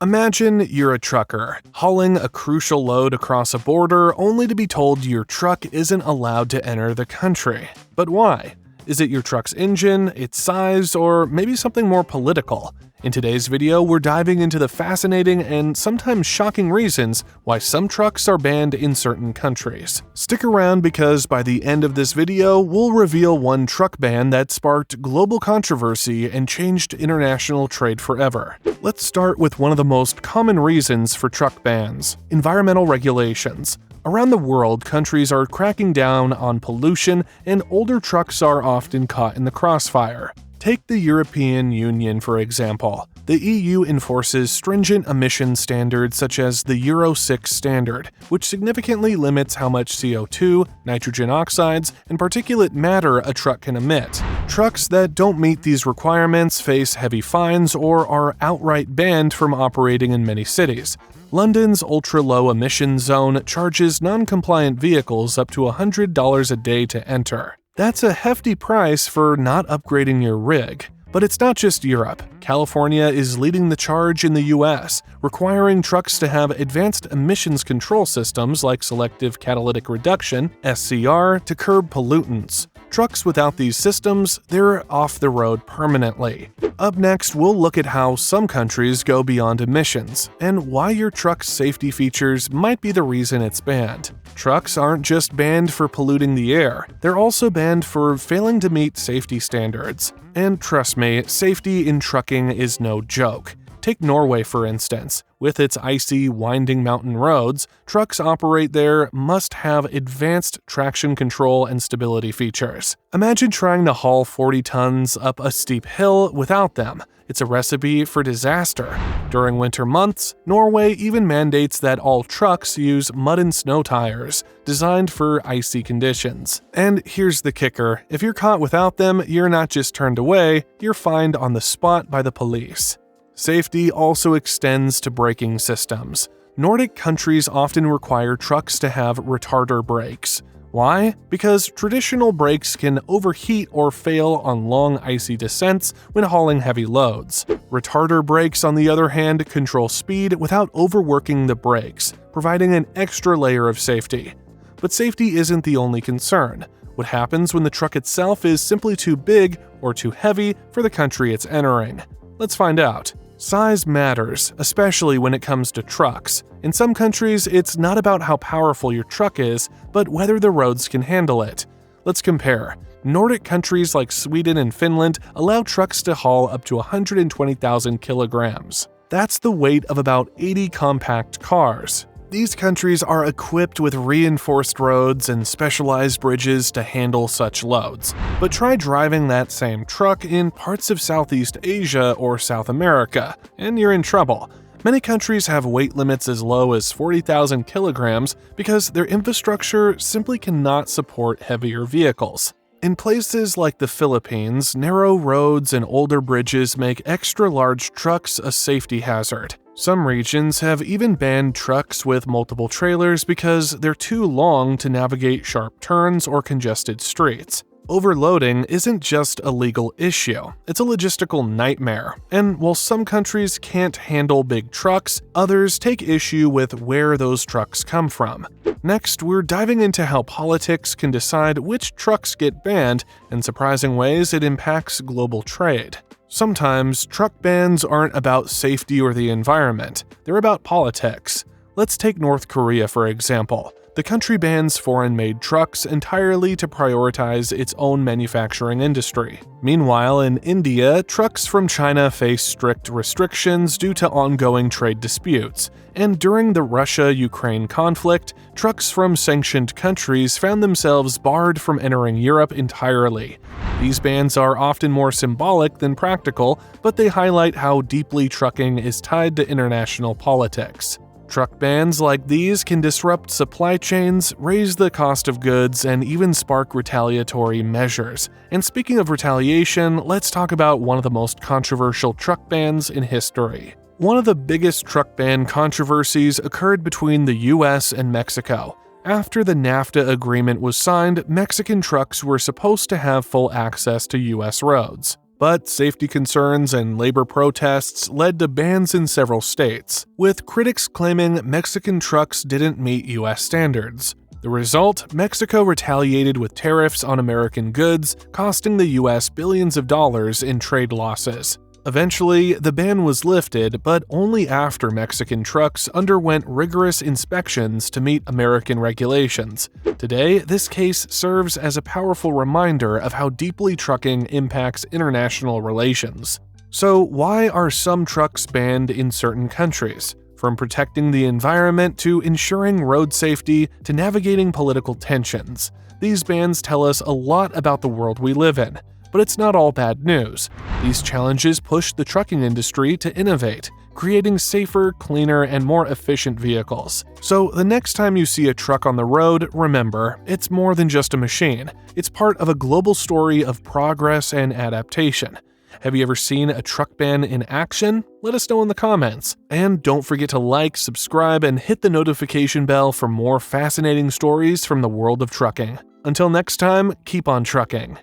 Imagine you're a trucker, hauling a crucial load across a border only to be told your truck isn't allowed to enter the country. But why? Is it your truck's engine, its size, or maybe something more political? In today's video, we're diving into the fascinating and sometimes shocking reasons why some trucks are banned in certain countries. Stick around because by the end of this video, we'll reveal one truck ban that sparked global controversy and changed international trade forever. Let's start with one of the most common reasons for truck bans: environmental regulations. Around the world, countries are cracking down on pollution, and older trucks are often caught in the crossfire. Take the European Union, for example. The EU enforces stringent emission standards such as the Euro 6 standard, which significantly limits how much CO2, nitrogen oxides, and particulate matter a truck can emit. Trucks that don't meet these requirements face heavy fines or are outright banned from operating in many cities. London's ultra-low emission zone charges non-compliant vehicles up to $100 a day to enter. That's a hefty price for not upgrading your rig. But it's not just Europe. California is leading the charge in the US, requiring trucks to have advanced emissions control systems like selective catalytic reduction, SCR, to curb pollutants. Trucks without these systems, they're off the road permanently. Up next, we'll look at how some countries go beyond emissions, and why your truck's safety features might be the reason it's banned. Trucks aren't just banned for polluting the air, they're also banned for failing to meet safety standards. And trust me, safety in trucking is no joke. Take Norway, for instance. With its icy, winding mountain roads, trucks operate there must have advanced traction control and stability features. Imagine trying to haul 40 tons up a steep hill without them. It's a recipe for disaster. During winter months, Norway even mandates that all trucks use mud and snow tires, designed for icy conditions. And here's the kicker: if you're caught without them, you're not just turned away, you're fined on the spot by the police. Safety also extends to braking systems. Nordic countries often require trucks to have retarder brakes. Why? Because traditional brakes can overheat or fail on long icy descents when hauling heavy loads. Retarder brakes, on the other hand, control speed without overworking the brakes, providing an extra layer of safety. But safety isn't the only concern. What happens when the truck itself is simply too big or too heavy for the country it's entering? Let's find out. Size matters, especially when it comes to trucks. In some countries, it's not about how powerful your truck is, but whether the roads can handle it. Let's compare. Nordic countries like Sweden and Finland allow trucks to haul up to 120,000 kilograms. That's the weight of about 80 compact cars. These countries are equipped with reinforced roads and specialized bridges to handle such loads. But try driving that same truck in parts of Southeast Asia or South America, and you're in trouble. Many countries have weight limits as low as 40,000 kilograms because their infrastructure simply cannot support heavier vehicles. In places like the Philippines, narrow roads and older bridges make extra-large trucks a safety hazard. Some regions have even banned trucks with multiple trailers because they're too long to navigate sharp turns or congested streets. Overloading isn't just a legal issue, it's a logistical nightmare. And while some countries can't handle big trucks, others take issue with where those trucks come from. Next, we're diving into how politics can decide which trucks get banned, and surprising ways it impacts global trade. Sometimes, truck bans aren't about safety or the environment, they're about politics. Let's take North Korea, for example. The country bans foreign-made trucks entirely to prioritize its own manufacturing industry. Meanwhile, in India, trucks from China face strict restrictions due to ongoing trade disputes. And during the Russia-Ukraine conflict, trucks from sanctioned countries found themselves barred from entering Europe entirely. These bans are often more symbolic than practical, but they highlight how deeply trucking is tied to international politics. Truck bans like these can disrupt supply chains, raise the cost of goods, and even spark retaliatory measures. And speaking of retaliation, let's talk about one of the most controversial truck bans in history. One of the biggest truck ban controversies occurred between the US and Mexico. After the NAFTA agreement was signed, Mexican trucks were supposed to have full access to US roads. But safety concerns and labor protests led to bans in several states, with critics claiming Mexican trucks didn't meet US standards. The result, Mexico retaliated with tariffs on American goods, costing the US billions of dollars in trade losses. Eventually, the ban was lifted, but only after Mexican trucks underwent rigorous inspections to meet American regulations. Today, this case serves as a powerful reminder of how deeply trucking impacts international relations. So, why are some trucks banned in certain countries? From protecting the environment to ensuring road safety to navigating political tensions, these bans tell us a lot about the world we live in. But it's not all bad news. These challenges push the trucking industry to innovate, creating safer, cleaner, and more efficient vehicles. So the next time you see a truck on the road, remember, it's more than just a machine. It's part of a global story of progress and adaptation. Have you ever seen a truck ban in action? Let us know in the comments. And don't forget to like, subscribe, and hit the notification bell for more fascinating stories from the world of trucking. Until next time, keep on trucking.